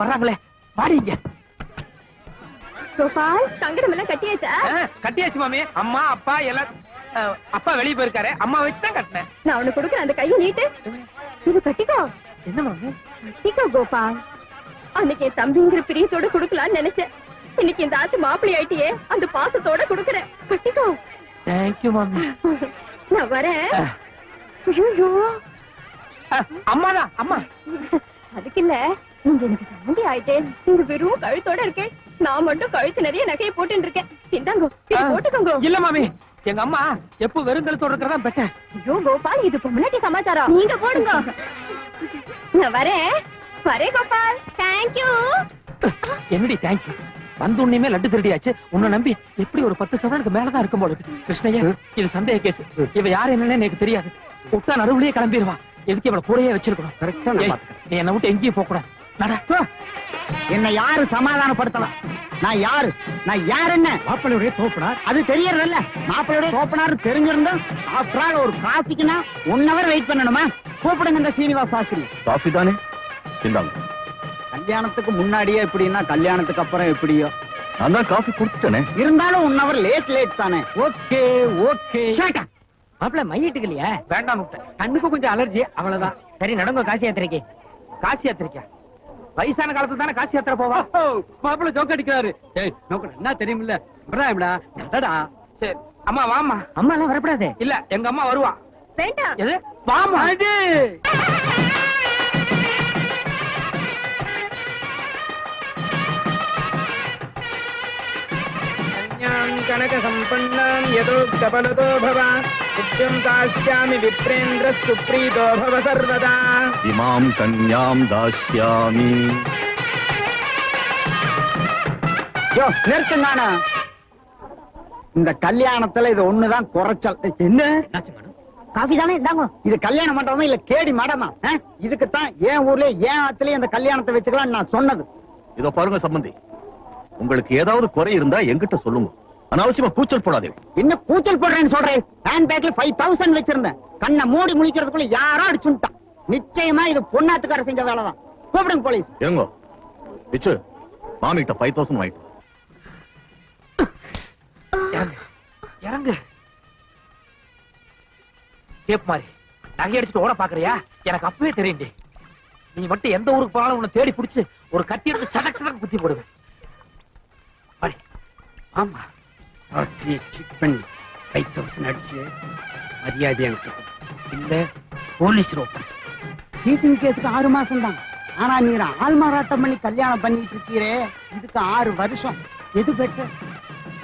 வர்றாங்களே, வாடிங்க. கோபால், தங்கடம் எல்லாம் கட்டியாச்சா? கட்டியாச்சு மாமி. அம்மா அப்பா எல்லாம் அப்பா வெளியே போயிருக்காரு, அம்மா வச்சுதான் கட்டினேன். நான் உனக்கு கொடுக்குறேன், அந்த கையை நீட்டு. இது கட்டிக்கோ. என்ன மாமி? கட்டிக்கோ கோபால். அன்னைக்கு என் தம்பிங்கிற பிரியத்தோட கொடுக்கலான்னு நினைச்சேன். இன்னைக்கு இந்த ஆத்து மாப்பிள்ளை ஆயிட்டியே, அந்த பாசத்தோட கொடுக்குறேன். கட்டிக்கோ. தேங்க்யூ மாமி. நான் வரேன். ஐயோ, அம்மாதான் அம்மா. அதுக்கு இல்ல, நீங்க எனக்கு சம்மந்தி ஆயிட்டேன். நீங்க வெறும் கழுத்தோட இருக்கேன், நான் மட்டும் கழுத்து நிறைய நகையை போட்டு இருக்கேன். இந்தாங்கோ, இது போட்டுக்கோங்க. இல்ல மாமி, எங்க அம்மா எப்ப வெறுங்கலத்தோட இருக்கிறதா பெட்டர். ஐயோ கோபால், இது பொம்னாட்டி சமாச்சாரம். நீங்க போடுங்க. நான் வரேன். வரேன் கோபால். தேங்க்யூ. என்னடி தேங்க்யூ? வந்து உன்னையுமே லட்டு திருடியாச்சு. உன்னை நம்பி எப்படி ஒரு 10% மேலதான் இருக்கும் போல இருக்கு. கிருஷ்ணய்யா, இது சந்தேக கேஸ். இவ யாரு என்னன்னு எனக்கு தெரியாது. விட்டா நடுவுலயே கிளம்பிடுவா. எதுக்கு இவளை கூடயே வச்சிருக்கணும்? நீ என்ன விட்டு எங்கேயும் போக கூடாது. என்ன யாரு சமாதானப்படுத்தலாம்? நான் யாரு? நான் யார்? என்ன மாப்பிள்ளையுடைய தோப்பனார். அது தெரியறதில்ல. மாப்பிள்ளையுடைய தோப்பனார் தெரிஞ்சிருந்தோம். ஆஃப்டர் ஆல் ஒரு காஃபிக்குன்னா 1 hour வெயிட் பண்ணணுமா? கூப்பிடுங்க இந்த சீனிவாஸ் சாஸ்திரி. காஃபி தானே? இந்தாங்க. கல்யாணத்துக்கு முன்னாடியே எப்படின்னா கல்யாணத்துக்கு அப்புறம் எப்படியோ. நான் தான் காஃபி குடிச்சிட்டேனே. இருந்தாலும் 1 hour லேட் தானே. Okay okay. மாப்பிள்ள மையிட்டுக்கு இல்லையா? வேண்டாம், கண்ணுக்கு கொஞ்சம் அலர்ஜி, அவ்வளவுதான். சரி நடங்க. காசி யாத்திரைக்கு. காசி யாத்திரைக்கா? வயசான காலத்துல தானே காசி யாத்திரை போவா? மாப்பிள்ள ஜோக் அடிக்கிறாரு. என்ன தெரியுமில்ல? நடடா. சரி அம்மா வாமா. அம்மா எல்லாம் வரப்படாது. இல்ல, எங்க அம்மா வருவா. வேண்டாம். எது? வாமா. கனக சம்பன்னாம் யதோ கபலதோ பவ நித்யம் தாஸ்யாமி விப்ரேந்திர சுப்ரீதோ பவ சர்வதா. இமாம் கன்யாம் தாஸ்யாமி. நிறுத்துங்க. இந்த கல்யாணத்துல இது ஒண்ணுதான் குறைச்சல். என்ன? காஃபி தானே? இந்தாங்க. இது கல்யாண மண்டபமா இல்ல கேடி மடமா? இதுக்குத்தான் என் ஊர்ல என் ஆத்துலயே இந்த கல்யாணத்தை வச்சுக்கலாம் நான் சொன்னது. இதோ பாருங்க சம்பந்தி, உங்களுக்கு ஏதாவது குறை இருந்தா என்கிட்ட சொல்லுங்க. அனாவசியமா கூச்சல் போடாதே. என்ன கூச்சல் போடுறேன்னு சொல்றேன்? ஹேண்ட் பேக்ல 5000 வச்சிருந்தேன். கண்ணை மூடி முழிக்கிறதுக்குள்ள யாரோ அடிச்சுட்டான். நிச்சயமா இது பொண்ணாத்துக்கார செஞ்ச வேலைதான். கூப்பிடுங்க போலீஸ். இருங்க பிச்சு, மாமிகிட்ட 5000 வாங்கிட்டு. இறங்கு. கேப் மாதிரி நகை அடிச்சுட்டு ஓட பாக்குறியா? எனக்கு அப்பவே தெரியும். நீ மட்டும் எந்த ஊருக்கு போனாலும் உன்னை தேடி பிடிச்சு ஒரு கத்தி எடுத்து சடக் சடக் குத்தி போடுவேன். ஆமா, பண்ணி 5000 அடிச்சு மரியாதை எனக்கு இல்ல போலீஸ் சீட்டிங் கேஸுக்கு 6 மாசம் தான். ஆனா நீர் ஆள் மாறாட்டம் பண்ணி கல்யாணம் பண்ணிட்டு இருக்கீரே, இதுக்கு 6 வருஷம். எது பெட்டர்?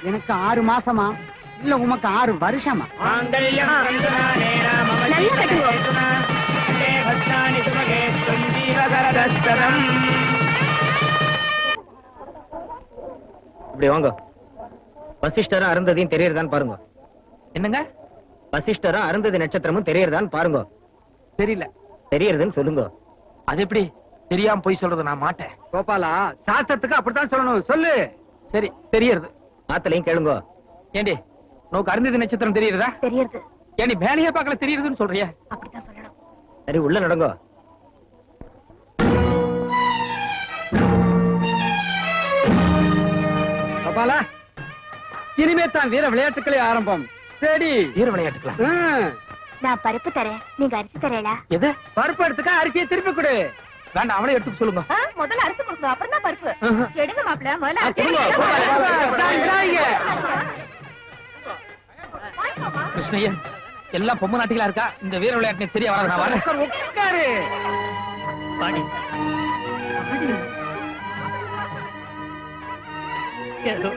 எனக்கு 6 மாசமா இல்ல உமக்கு 6 வருஷமா? இப்படி வாங்க. வசிஷ்டரும் அருந்ததியும் தெரியறதான் பாருங்க. என்னங்க? வசிஷ்டரும் அருந்ததி நட்சத்திரமும் தெரியறதான் பாருங்க. தெரியல. தெரியறதுன்னு சொல்லுங்க. அது எப்படி தெரியாம போய் சொல்றது? நான் மாட்டேன். கோபாலா, சாஸ்திரத்துக்கு அப்படித்தான் சொல்லணும். சொல்லு. சரி, தெரியறது. ஆத்தலையும் கேளுங்க. ஏண்டி, நோக்கு அருந்ததி நட்சத்திரம் தெரியறதா? தெரியுது. ஏண்டி மேலேயே பார்க்கல தெரியுதுன்னு சொல்றியா? அப்படித்தான் சொல்லணும். சரி, உள்ள நடங்க. கோபாலா, இனிமே தான் வீர விளையாட்டுகளே ஆரம்பம். சரி, வீர விளையாட்டுக்கலாம். நான் பருப்பு தரேன், நீங்க அரிசி தரேளா? எது? பருப்பு எடுத்துக்க, அரிசியை திருப்பி கொடு. வேண்டாம், அவளே எடுத்துக்க சொல்லுங்க. முதல்ல அரிசி கொடுங்க, அப்புறம் தான் பருப்பு. எடுங்க மாப்பிள்ள, முதல்ல கிருஷ்ணய்யன், எல்லாம் பொம்மை நாட்டிகளா இருக்கா? இந்த வீர விளையாட்டு சரியா வராது. நான் வரேன். உட்காரு. பாடி. ஏதோ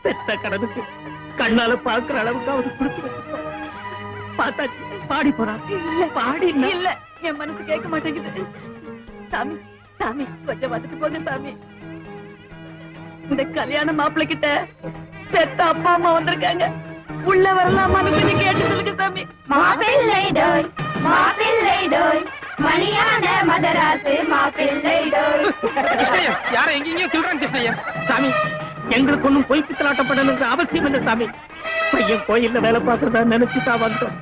பெத்த கடனுக்கு கண்ணால பாக்குற அளவுக்கு அவரு கொடுத்து பார்த்தாச்சு. பாடி போறான். இல்ல பாடி இல்ல, என் மனசு கேட்க மாட்டேங்குது. சாமி, சாமி கொஞ்சம் வந்துட்டு போங்க சாமி. இந்த கல்யாண மாப்பிள்ளை கிட்ட பெத்த அப்பா அம்மா வந்திருக்காங்க. உள்ள வரலாமான்னு கொஞ்சம் கேட்டு சொல்லுங்க சாமி. மாப்பிள்ளை டோய், மாப்பிள்ளை டோய், மணியான மதராசு மாப்பிள்ளை டோய். கிருஷ்ணய்யன், யாரை எங்கேயும் சொல்றான் கிருஷ்ணய்யன். சாமி, எங்களுக்கு ஒண்ணும் பொய் பித்தலாட்டப்படணுங்கிற அவசியம் இல்லை சாமி. பையன் கோயில்ல வேலை பார்க்கறதா நினைச்சுதான் வந்தோம்.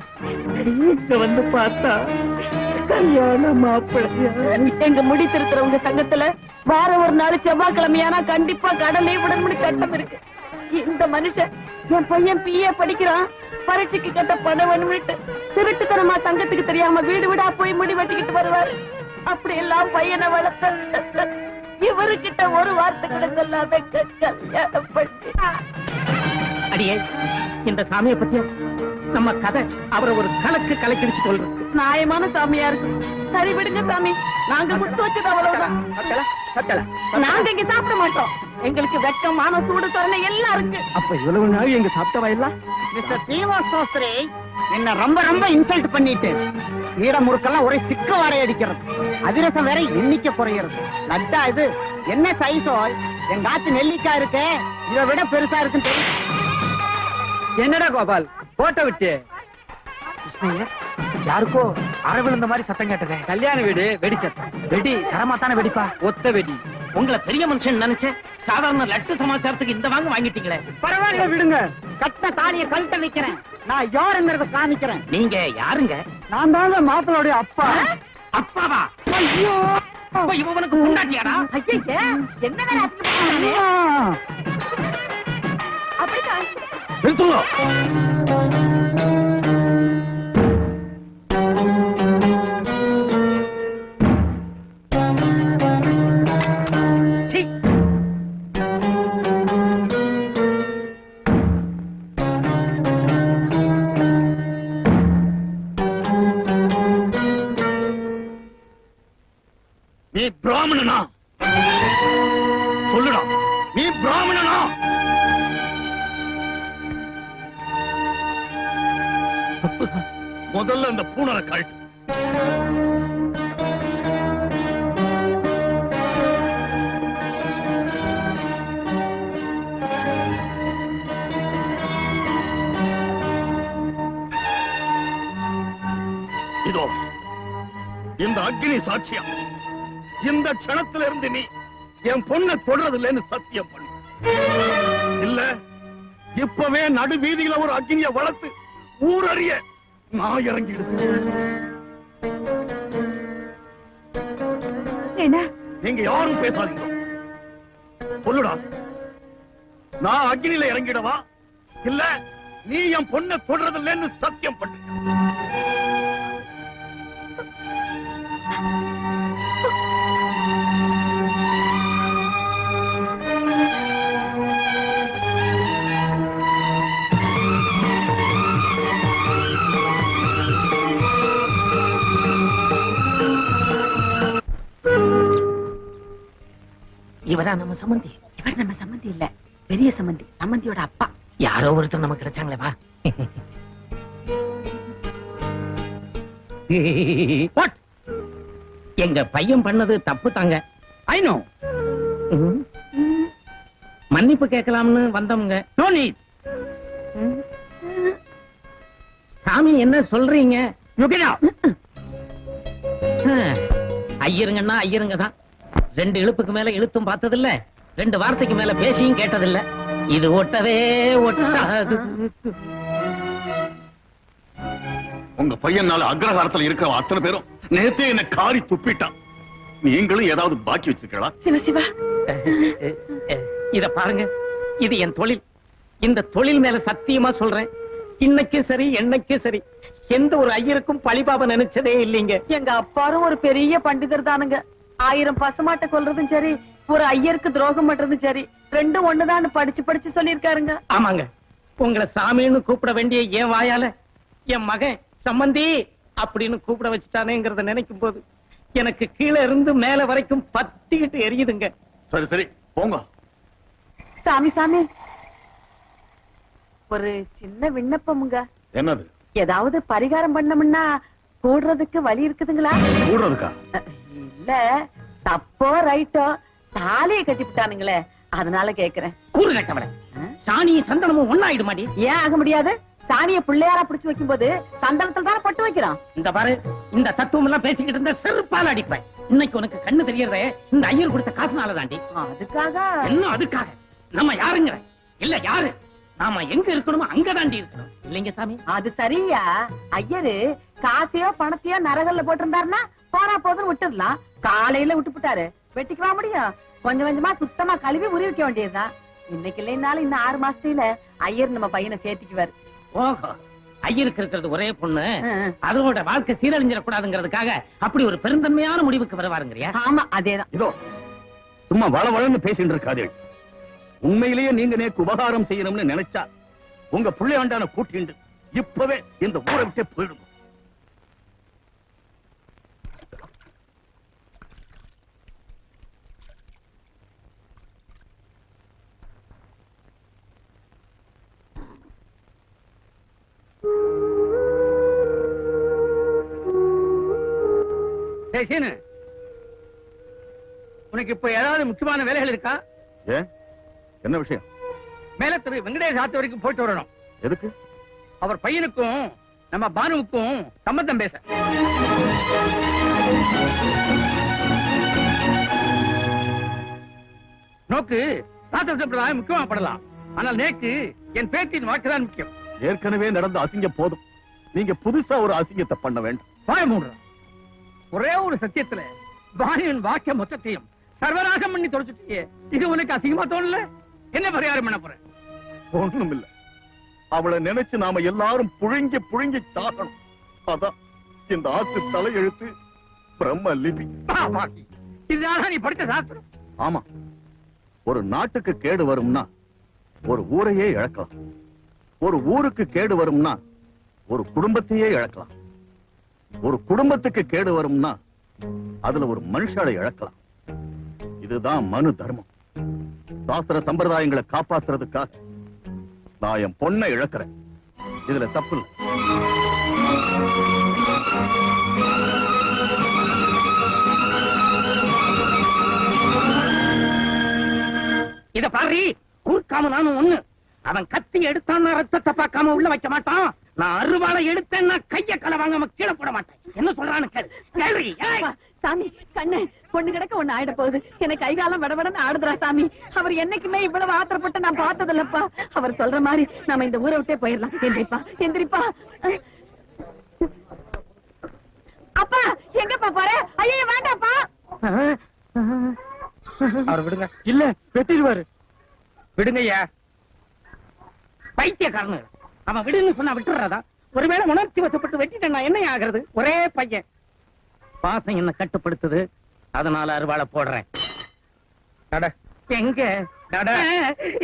இங்க வந்து பார்த்தா கல்யாண மாப்பிள்ளையா? எங்க முடி திருத்துறவங்க சங்கத்துல வாரம் ஒரு நாள் செவ்வாய்க்கிழமையானா கண்டிப்பா கடலை விடணும்னு சட்டம் இருக்கு. இந்த மனுஷன் என் பையன் பிஏ படிக்கிறான், பரீட்சைக்கு கட்ட பணம் வேணும்னுட்டு திருட்டுத்தனமா சங்கத்துக்கு தெரியாம வீடு வீடா போய் முடி வெட்டிக்கிட்டு வருவாரு. அப்படி எல்லாம் பையனை வளர்த்த இவருகிட்ட ஒரு வார்த்தை கூட சொல்லாம கல்யாணம் பண்ணி. அடியே, இந்த சாமியை பத்தியா நம்ம கதை அவரை ஒரு கலக்கு கலக்கிடுச்சு சொல்றது. நியாயமான சாமியா இருக்கு. சரி விடுங்க சாமி, நாங்க கொடுத்து வச்சது அவ்வளவுதான். நாங்க இங்க சாப்பிட மாட்டோம். எங்களுக்கு வெக்கம், மான, சூடு, சொரணை எல்லாம் இருக்கு. அப்ப இவ்வளவு நாள் எங்க சாப்பிட்டவா இல்ல? மிஸ்டர் சீனிவாஸ் சாஸ்திரி என்ன ரொம்ப ரொம்ப இன்சல்ட் பண்ணிட்டு ஈட முறுக்கெல்லாம் ஒரே சிக்க வாடை அடிக்கிறது. அதிரசம் வேற எண்ணிக்கை குறையிறது. லட்டா இது என்ன சைஸோ? எங்க ஆத்து நெல்லிக்காய் இருக்கு, இதை விட பெருசா இருக்குன்னு தெரியும். என்னடா கோபால் போட்ட விட்டு? யாருக்கோ அரை விழுந்த மாதிரி சத்தம் கேட்டதே. கல்யாண வீடு வெடி சத்தம். வெடி சரமாத்தான வெடிப்பா. ஒத்த வெடி. உங்களை பெரிய மனுஷன் நினைச்சேன். சாதாரண லட்டு சமாச்சாரத்துக்கு இந்த வாங்கிட்டீங்களே. பரவாயில்ல விடுங்க, கட்ட தாலிய கழட்ட வைக்கிறேன். நான் யாருங்கிறத காமிக்கிறேன். நீங்க யாருங்க? நான் தாங்க மாப்பிளோட அப்பா. அப்பாவா? ஐயோ, அப்ப இவனுக்கு முன்னாடியாடா? ஐயா, என்ன வேற அசிங்கப்படுத்தானே? அப்படிதான். நிறுத்துங்க. நீ பிராமணனா? சொல்லுடா, நீ பிராமணனா? முதல்ல அந்த பூனரை கழட்டு. இதோ இந்த அக்னி சாட்சியா, இந்த க்ஷணத்துல இருந்து நீ என் பொண்ணை தொடறதில்லைன்னு சத்தியம் பண்ணு. இல்ல இப்பவே நடு வீதியில ஒரு அக்னியை வளர்த்து ஊரறிய நான் இறங்கிடுது. என்ன? நீங்க யாரும் பேசாதீங்க. சொல்லுடா, நான் அக்னியில இறங்கிடவா இல்ல நீ என் பொண்ணை தொடறதில்லைன்னு சத்தியம் பண்ணு. இவரா நம்ம சம்பந்தி? இவர் நம்ம சம்பந்தி இல்ல, பெரிய சம்பந்தி, சம்பந்தியோட அப்பா. யாரோ ஒருத்தர் நமக்கு கிடைச்சாங்களே. வா. எங்க பையன் பண்ணது தப்பு தாங்க. I know. மன்னிப்பு கேட்கலாம்னு வந்தவங்க. No need. சாமி என்ன சொல்றீங்க? You get out. ஐயருங்கன்னா ஐயருங்க தான். 2 இழுப்புக்கு மேல இழுத்தும் பார்த்ததில்ல, 2 வார்த்தைக்கு மேல பேசியும் கேட்டதில்ல. இது ஒட்டவே ஒட்டாது. உங்க பையனால அக்ரஹாரத்துல இருக்கிற அத்தனை பேரும் நேத்தே என்ன காரி துப்பிட்டான். நீங்களும் ஏதாவது பாக்கி வச்சிருக்கா? சிவசிவா, இத பாருங்க, இது என் தொழில். இந்த தொழில் மேல சத்தியமா சொல்றேன், இன்னைக்கும் சரி என்னைக்கும் சரி எந்த ஒரு ஐயருக்கும் பழிபாப நினைச்சதே இல்லைங்க. எங்க அப்பாரும் ஒரு பெரிய பண்டிதர் தானுங்க. 1000 பசுமாட்டை கொல்றதும் சரி, ஒரு ஐயருக்கு துரோகம் பண்றதும் சரி, ரெண்டும் ஒண்ணுதான் படிச்சு படிச்சு சொல்லிருக்காருங்க. ஆமாங்க, உங்களை சாமின்னு கூப்பிட வேண்டிய என் வாயால என் மகன் சம்பந்தி அப்படின்னு கூப்பிட வச்சுட்டானேங்கிறத நினைக்கும் போது எனக்கு கீழே இருந்து மேல வரைக்கும் பத்திக்கிட்டு எரியுதுங்க. சரி சரி போங்க. சாமி சாமி, ஒரு சின்ன விண்ணப்பமுங்க. என்னது? ஏதாவது பரிகாரம் பண்ணமுன்னா கூடுறதுக்கு வழி இருக்குதுங்களா? கூடுறதுக்கா? இல்ல, தப்போ ரைட்டோ தாலியை கட்டிவிட்டானுங்களே, அதனால கேக்குறேன். கூறு கட்டவன சாணியும் சந்தனமும் ஒண்ணாயிடுமாடி? ஏன் ஆக முடியாது? சாணிய பிள்ளையாரா பிடிச்சு வைக்கும் போது சந்தனத்துல தான் பட்டு வைக்கிறோம். இந்த பாரு, இந்த தத்துவம் எல்லாம் பேசிக்கிட்டு இருந்த செருப்பால அடிப்பேன். இன்னைக்கு உனக்கு கண்ணு தெரியறதே இந்த ஐயர் கொடுத்த காசுனால தாண்டி. அதுக்காக என்ன? அதுக்காக நம்ம யாருங்கிற இல்ல யாரு நாம எங்க இருக்கணுமோ அங்கதாண்டி இருக்கணும் இல்லைங்க சாமி? அது சரியா? ஐயரு காசையோ பணத்தையோ நரகல்ல போட்டிருந்தாருன்னா போறா போதுன்னு விட்டுடலாம். காலையில விட்டுப்புட்டாரு, வெட்டிக்குவா முடியும்? கொஞ்சம் கொஞ்சமா சுத்தமா கழுவி உரி வைக்க வேண்டியதுதான். இன்னைக்கு இல்லைனாலும் இந்த 6 மாசத்துல ஐயர் நம்ம பையனை சேர்த்துக்குவாரு. ஓஹோ, ஐயருக்கு இருக்கிறது ஒரே பொண்ணு, அதோட வாழ்க்கை சீரழிஞ்சிடக்கூடாதுங்கிறதுக்காக அப்படி ஒரு பெருந்தன்மையான முடிவுக்கு வருவாருங்கறியா? ஆமா, அதேதான். இதோ சும்மா வளவளன்னு பேசிட்டு இருக்காதே. உண்மையிலேயே நீங்க நேக்கு உபகாரம் செய்யணும்னு நினைச்சா உங்க பிள்ளையாண்டான கூட்டிண்டு இப்பவே இந்த ஊரை விட்டே போயிடுங்க. உனக்கு இப்ப ஏதாவது முக்கியமான வேலைகள் இருக்கா? ஏன், என்ன விஷயம்? மேல திரு வெங்கடேஷ் ஆத்து வரைக்கும் போயிட்டு வரணும். எதுக்கு? அவர் பையனுக்கும் நம்ம பானுவுக்கும் சம்பந்தம் பேச. நோக்கு சாத்திரப்படலாம், முக்கியமா படலாம். ஆனால் நேக்கு என் பேட்டின் வாக்குதான் முக்கியம். ஏற்கனவே நடந்த அசிங்கம் போதும், நீங்க புதுசா ஒரு அசிங்கத்தை பண்ண வேண்டும். வாய மூடுற. ஒரே ஒரு சத்தியத்துல பானுவின் வாக்கிய மொத்தத்தையும் சர்வநாசம் பண்ணி தொலைச்சிட்டியே. இது உனக்கு அசிங்கமா தோணல? என்ன பரிகாரம் பண்ண போற? ஒண்ணும் இல்ல, அவளை நினைச்சு நாம எல்லாரும் புழுங்கி புழுங்கி சாகணும். அதான் இந்த ஆத்து தலையெழுத்து பிரம்ம லிபி. இதுதான் நீ படிச்ச சாஸ்திரம்? ஆமா, ஒரு நாட்டுக்கு கேடு வரும்னா ஒரு ஊரையே இழக்கலாம். ஒரு ஊருக்கு கேடு வரும்னா ஒரு குடும்பத்தையே இழக்கலாம். ஒரு குடும்பத்துக்கு கேடு வரும்னா அதுல ஒரு மனுஷாலை இழக்கலாம். இதுதான் மனு தர்மம். சாஸ்திர சம்பிரதாயங்களை காப்பாத்துறதுக்காக நான் என் பொண்ணை இழக்கிறேன். இதுல தப்பு இல்லை. இத பாரு, கூர்க்காம நானும் ஒண்ணு. அவன் கத்தி எடுத்தான்னா ரத்தத்தை பார்க்காம உள்ள வைக்க மாட்டான். நான் அருவாளை எடுத்தேன்னா கைய கலை வாங்காம கீழே போட மாட்டேன். என்ன சொல்றான்னு கேள்வி. சாமி, கண்ணு பொண்ணு கிடக்க ஒண்ணு ஆயிட போகுது. எனக்கு கைகாலம் விடவிடன்னு ஆடுதுரா சாமி. அவர் என்னைக்குமே இவ்வளவு ஆத்திரப்பட்டு நான் பார்த்ததில்லப்பா. அவர் சொல்ற மாதிரி நாம இந்த ஊரை விட்டே போயிடலாம். எந்திரிப்பா, எந்திரிப்பா. அப்பா, எங்கப்பா போற? ஐயோ வேண்டாப்பா. அவர் விடுங்க. இல்ல, வெட்டிடுவாரு. விடுங்கய்யா. பைத்தியக்காரனு அவன். விடுன்னு சொன்னா விட்டுறதா? ஒருவேளை உணர்ச்சி வசப்பட்டு வெட்டிட்டா என்ன ஆகிறது? ஒரே பையன். பாசம் என்ன கட்டுப்படுத்துது, அதனால அருவாளை போடுறேன். எங்க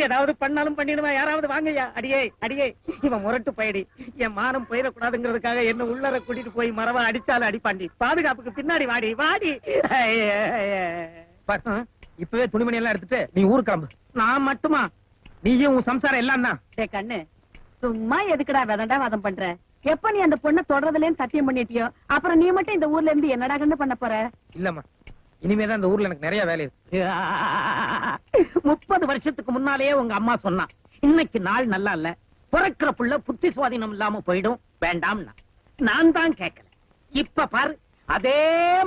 ஏதாவது பண்ணாலும் பண்ணிடுவேன். யாராவது வாங்கய்யா. அடியே அடியே, இவன் முரட்டு பயடி. என் மானம் போயிடக்கூடாதுங்கிறதுக்காக என்ன உள்ளர கூட்டிட்டு போய் மரவா அடிச்சாலும் அடிப்பாண்டி. பாதுகாப்புக்கு பின்னாடி வாடி வாடி. இப்பவே துணிமணி எல்லாம் எடுத்துட்டு நீ ஊருக்கு கிளம்பு. நான் மட்டுமா? நீயும் உன் சம்சாரம் எல்லாம் தான். கண்ணு, சும்மா எதுக்குடா விதண்டா வாதம் பண்ற? எப்ப நீ அந்த பொண்ணை தொடர்றதுலேன்னு சத்தியம் பண்ணிட்டியோ, அப்புறம் நீ மட்டும் இந்த ஊர்ல இருந்து என்னடா கண்ணு பண்ண போற? இல்லம்மா, இனிமேதான் இந்த ஊர்ல எனக்கு நிறைய வேலை இருக்கு. 30 வருஷத்துக்கு முன்னாலேயே உங்க அம்மா சொன்னா, இன்னைக்கு நாள் நல்லா இல்ல, பிறக்கிற புள்ள புத்தி சுவாதீனம் இல்லாம போயிடும், வேண்டாம்னா. நான் தான் கேட்கல. இப்ப பாரு, அதே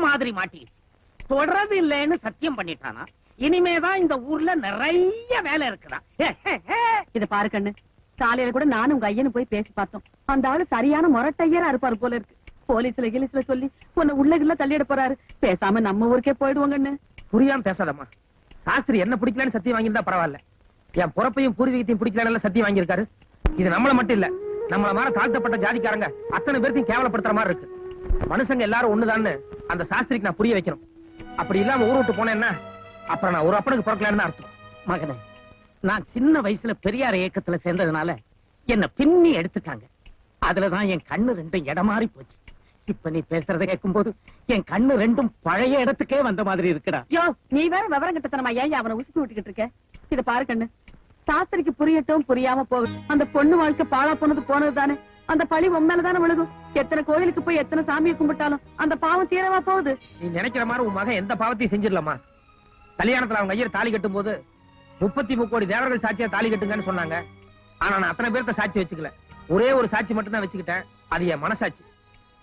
மாதிரி மாட்டிடுச்சு. தொடர்றது இல்லைன்னு சத்தியம் பண்ணிட்டானா, இனிமேதான் இந்த ஊர்ல நிறைய வேலை இருக்குதான். இத பாரு கண்ணு, காலையில கூட நானும் உங்க ஐயனு போய் பேசி பார்த்தோம். அந்த ஆளு சரியான முரட்டையரா இருப்பாரு போல இருக்கு. போலீஸ்ல கிலீஸ்ல சொல்லி உன்னை உள்ள தள்ளிட போறாரு. பேசாம நம்ம ஊருக்கே போயிடுவாங்கன்னு. புரியாம பேசாதம்மா. சாஸ்திரி என்ன பிடிக்கலன்னு சத்தியம் வாங்கியிருந்தா பரவாயில்ல. என் பொறப்பையும் பூர்வீகத்தையும் பிடிக்கலன்னு சத்தியம் வாங்கியிருக்காரு. இது நம்மள மட்டும் இல்ல, நம்மள மாதிரி தாழ்த்தப்பட்ட ஜாதிக்காரங்க அத்தனை பேர்த்தையும் கேவலப்படுத்துற மாதிரி இருக்கு. மனுஷங்க எல்லாரும் ஒண்ணுதான்னு அந்த சாஸ்திரிக்கு நான் புரிய வைக்கணும். அப்படி இல்லாம ஊர் விட்டு போனேன்னா அப்புறம் நான் ஒரு அப்பனுக்கு பிறக்கலன்னு அர்த்தம். மகனே, நான் சின்ன வயசுல பெரியார் இயக்கத்துல சேர்ந்ததுனால என்ன பின்னி எடுத்துட்டாங்க. அதுலதான் என் கண்ணு ரெண்டும் இடமாறி போச்சு. இப்ப நீ பேசுறத கேட்கும் போது என் கண்ணு ரெண்டும் பழைய இடத்துக்கே வந்த மாதிரி இருக்குடா. யோ, நீ வேற விவரம் கிட்டத்தனமா ஏன் அவனை உசுப்பி விட்டுக்கிட்டு இருக்க? இத பாரு கண்ணு, சாஸ்திரிக்கு புரியட்டும் புரியாம போகட்டும். அந்த பொண்ணு வாழ்க்கை பாழா போனது தானே. அந்த பழி உண்மையிலதானே விழுகும். எத்தனை கோயிலுக்கு போய் எத்தனை சாமியை கும்பிட்டாலும் அந்த பாவம் தீரவா போகுது. நீ நினைக்கிற மாதிரி உன் மகன் எந்த பாவத்தையும் செஞ்சிடலாமா? கல்யாணத்துல அவங்க ஐயர் தாலி கட்டும் போது 33 கோடி தேவர்கள் சாட்சியா தாலி கட்டுங்கன்னு சொன்னாங்க. ஆனா நான் அத்தனை பேர்த்த சாட்சி வச்சுக்கல. ஒரே ஒரு சாட்சி மட்டும் தான் வச்சுக்கிட்டேன். அது என் மனசாட்சி.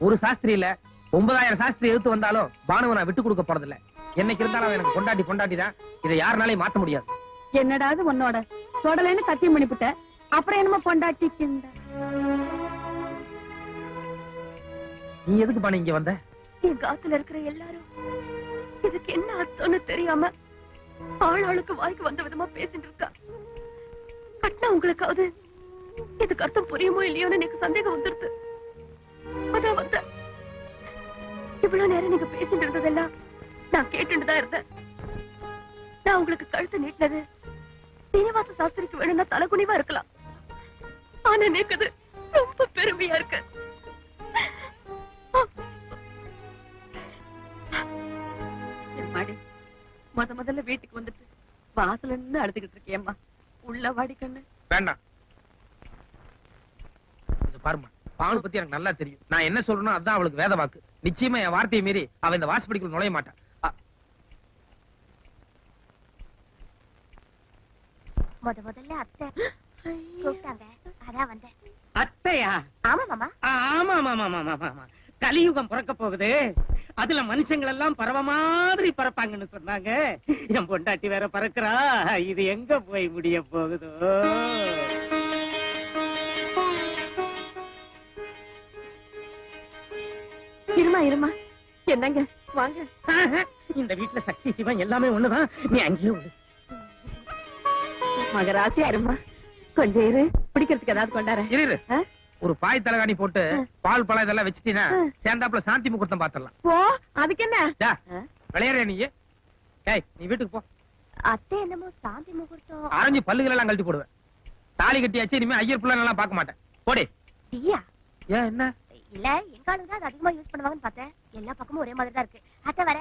ஒரு சாஸ்திரி இல்ல, 9000 சாஸ்திரி எதிர்த்து வந்தாலும் பானுவை நான் விட்டு கொடுக்க போறதில்ல. என்னைக்கு இருந்தாலும் எனக்கு பொண்டாட்டி தான். இதை யாருனாலையும் மாத்த முடியாது. என்னடாது உன்னோட தொடலைன்னு சத்தியம் பண்ணிவிட்ட. அப்புறம் என்னமோ பொண்டாட்டிக்கு நீ எதுக்கு பண்ண இங்க வந்த? என் காத்துல இருக்கிற எல்லாரும் இதுக்கு என்ன அர்த்தம்னு தெரியாம ஆளாளுக்கு வாய்க்கு வந்த விதமா பேசிட்டு இருக்கா. கட்டினா உங்களுக்காவது இதுக்கு அர்த்தம் புரியுமோ இல்லையோன்னு எனக்கு சந்தேகம் வந்துருது. அதான் வந்த. இவ்வளவு நேரம் நீங்க பேசிட்டு இருந்ததெல்லாம் நான் கேட்டுட்டு தான் இருந்தேன். நான் உங்களுக்கு கழுத்து நீட்டினது சீனிவாச சாஸ்திரிக்கு வேணும்னா தலகுனிவா இருக்கலாம். ஆனா எனக்கு அது ரொம்ப பெருமையா இருக்கு. முதல்ல வீட்டுக்கு வந்துட்டு வாசல்ல நின்னு அழுதுகிட்டு இருக்கேம்மா. உள்ள வாடி கண்ணு. வேண்டாம். இங்க பாருமா, பாவனை பத்தி எனக்கு நல்லா தெரியும். நான் என்ன சொல்றேனோ அதான் அவளுக்கு வேத வாக்கு. நிச்சயமா என் வார்த்தையை மீறி அவ இந்த வாசப்படிக்குள்ள நுழைய மாட்டான். முதல்ல அத்தை கூப்பிட்டாங்க, அதான் வந்தேன். அத்தையா? ஆமா மாமா. ஆமா ஆமா ஆமா ஆமா. கலியுகம் பிறக்க போகுது. அதுல மனுஷங்கள் எல்லாம் பறவை மாதிரி பறப்பாங்கன்னு சொன்னாங்க. என் பொண்டாட்டி வேற பறக்குறா. இது எங்க போய் முடிய போகுதோ? இருமா என்னங்க வாங்க. இந்த வீட்டுல சக்தி சிவன் எல்லாமே ஒண்ணுதான். நீ அங்கேயே விடு. மகராசியா இருமா. கொஞ்சம் இரு, பிடிக்கிறதுக்கு ஏதாவது கொண்டாரு. இரு ஒரு பாய் தலைகாணி போட்டு பால் பழம் இதெல்லாம் வச்சுட்டீங்கன்னா சேர்ந்தாப்புல சாந்தி முகூர்த்தம் பாத்திரலாம். போ, அதுக்கு என்ன விளையாடுற நீ? ஏய், நீ வீட்டுக்கு போ. அத்தை என்னமோ சாந்தி முகூர்த்தம். அரைஞ்சு பல்லுகள் எல்லாம் கழட்டி போடுவேன். தாலி கட்டியாச்சு, இனிமே ஐயர் புள்ள எல்லாம் பார்க்க மாட்டேன். போடி. டீயா? ஏன் என்ன? இல்ல, எங்க ஆளுங்க தான் அது அதிகமா யூஸ் பண்ணுவாங்கன்னு பார்த்தேன். எல்லா பக்கமும் ஒரே மாதிரி தான் இருக்கு. அத்தை வர